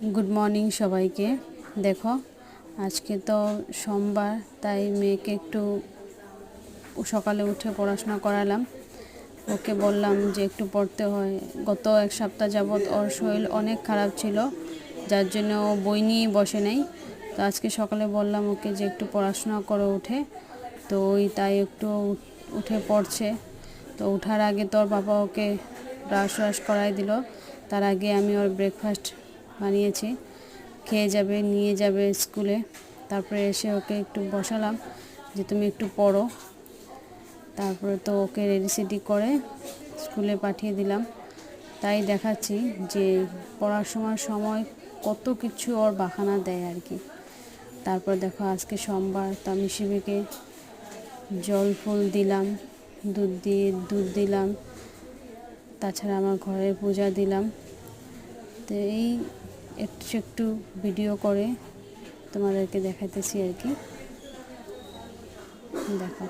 Good morning सबाइके देखो आज के तो सोमवार ताई मेয়েকে একটু সকালে উঠে পড়াশোনা করালাম। ওকে বললাম যে একটু পড়তে হয়। গত এক সপ্তাহ যাবত ওর শরীর অনেক খারাপ ছিল, যার জন্য ও বই নিয়ে বসে নাই। তো আজকে সকালে বললাম ওকে যে একটু পড়াশোনা করে উঠে, তো ওই তাই একটু উঠে পড়ছে। তো ওঠার আগে তোর বাবা ওকে ব্রাশ করাই দিল। তার আগে আমি ওর ব্রেকফাস্ট বানিয়েছি, খেয়ে যাবে, নিয়ে যাবে স্কুলে। তারপরে এসে ওকে একটু বসালাম যে তুমি একটু পড়ো। তারপরে তো ওকে রেডি সেডি করে স্কুলে পাঠিয়ে দিলাম। তাই দেখাচ্ছি যে পড়ার সময় কত কিছু ওর বাহানা দেয় আর কি। তারপর দেখো আজকে সোমবার, তো আমি শিবকে জল ফুল দিলাম, দুধ দিলাম, তাছাড়া আমার ঘরের পূজা দিলাম। তো এই একটু ভিডিও করে তোমাদেরকে দেখাতেছি আর কি। দেখো।